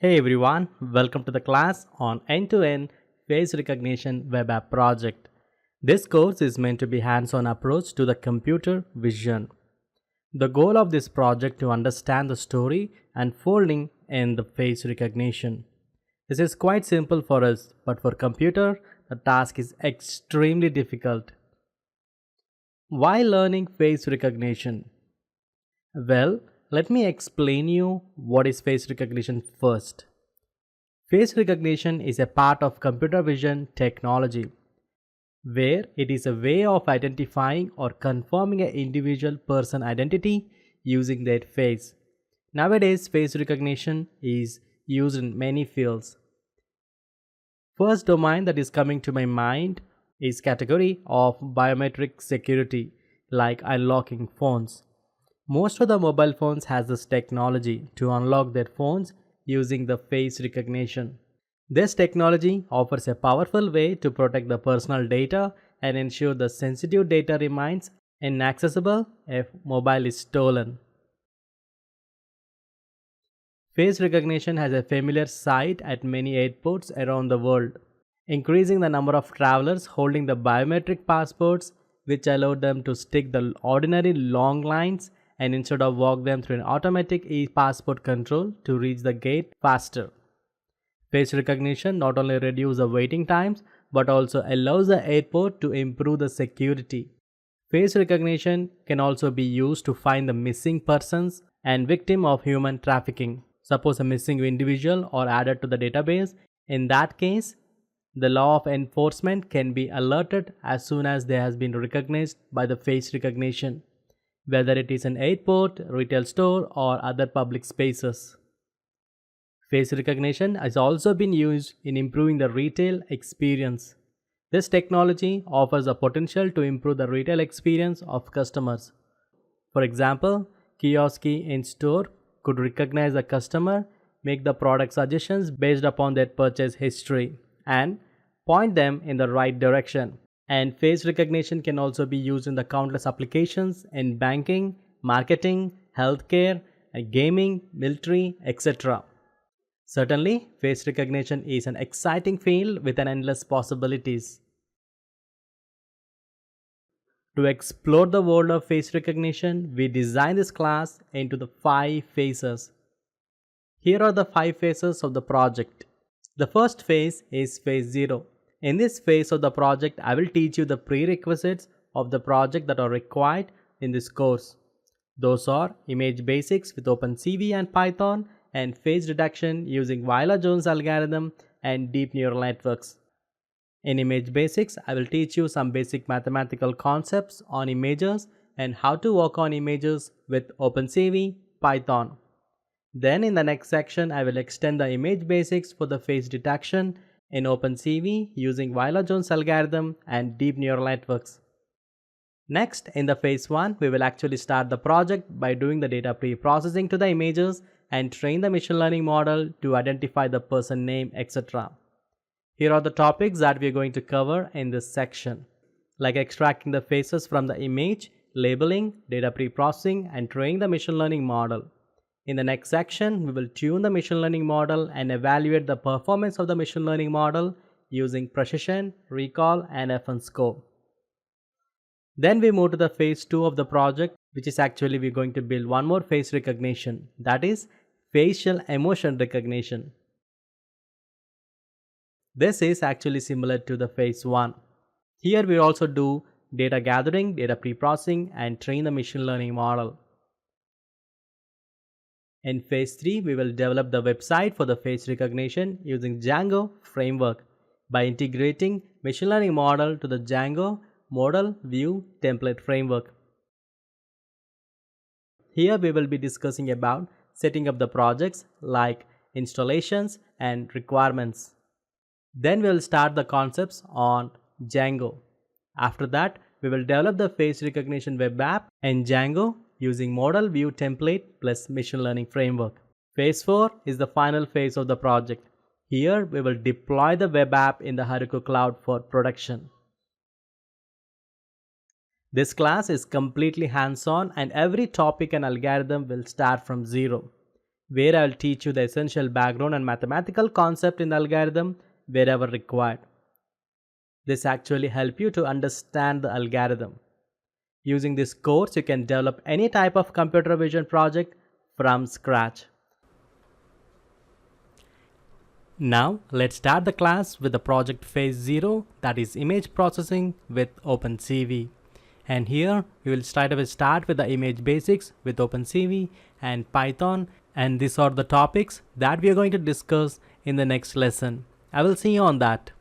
Hey everyone, welcome to the class on end-to-end face recognition web app project. This course is meant to be hands-on approach to the computer vision. The goal of this project to understand the story unfolding in the face recognition. This is quite simple for us, but for computer, the task is extremely difficult. Why learning face recognition? Well, let me explain you what is face recognition first. Face recognition is a part of computer vision technology where it is a way of identifying or confirming an individual person identity using their face. Nowadays, face recognition is used in many fields. First domain that is coming to my mind is category of biometric security like unlocking phones. Most of the mobile phones has this technology to unlock their phones using the face recognition. This technology offers a powerful way to protect the personal data and ensure the sensitive data remains inaccessible if mobile is stolen. Face recognition has a familiar sight at many airports around the world, increasing the number of travelers holding the biometric passports, which allowed them to stick the ordinary long lines and instead of walk them through an automatic e-passport control to reach the gate faster. Face recognition not only reduces the waiting times but also allows the airport to improve the security. Face recognition can also be used to find the missing persons and victim of human trafficking. Suppose a missing individual are added to the database. In that case, the law of enforcement can be alerted as soon as they has been recognized by the face recognition, whether it is an airport, retail store or other public spaces. Face recognition has also been used in improving the retail experience. This technology offers the potential to improve the retail experience of customers. For example, kiosk in store could recognize the customer, make the product suggestions based upon their purchase history, and point them in the right direction. And face recognition can also be used in the countless applications in banking, marketing, healthcare, gaming, military, etc. Certainly, face recognition is an exciting field with an endless possibilities. To explore the world of face recognition, we designed this class into the 5 phases. Here are the 5 phases of the project. The first phase is phase 0. In this phase of the project, I will teach you the prerequisites of the project that are required in this course. Those are image basics with OpenCV and Python and face detection using Viola-Jones algorithm and deep neural networks. In image basics, I will teach you some basic mathematical concepts on images and how to work on images with OpenCV, Python. Then in the next section, I will extend the image basics for the face detection in OpenCV using Viola-Jones algorithm and deep neural networks. Next, in the phase 1, we will actually start the project by doing the data pre-processing to the images and train the machine learning model to identify the person name, etc. Here are the topics that we are going to cover in this section, like extracting the faces from the image, labeling, data pre-processing, and training the machine learning model. In the next section, we will tune the machine learning model and evaluate the performance of the machine learning model using precision, recall, and FN score. Then we move to the phase 2 of the project, which is actually we're going to build one more face recognition, that is facial emotion recognition. This is actually similar to the phase 1. Here we also do data gathering, data pre-processing, and train the machine learning model. In phase 3, we will develop the website for the face recognition using Django framework by integrating machine learning model to the Django model view template framework. Here we will be discussing about setting up the projects like installations and requirements. Then we will start the concepts on Django. After that, we will develop the face recognition web app in Django using model view template plus machine learning framework. Phase 4 is the final phase of the project. Here we will deploy the web app in the Heroku cloud for production. This class is completely hands-on and every topic and algorithm will start from zero. where I'll teach you the essential background and mathematical concept in the algorithm wherever required. This actually helps you to understand the algorithm. Using this course, you can develop any type of computer vision project from scratch. Now, let's start the class with the project phase 0, that is image processing with OpenCV. And here, we will start with the image basics with OpenCV and Python. And these are the topics that we are going to discuss in the next lesson. I will see you on that.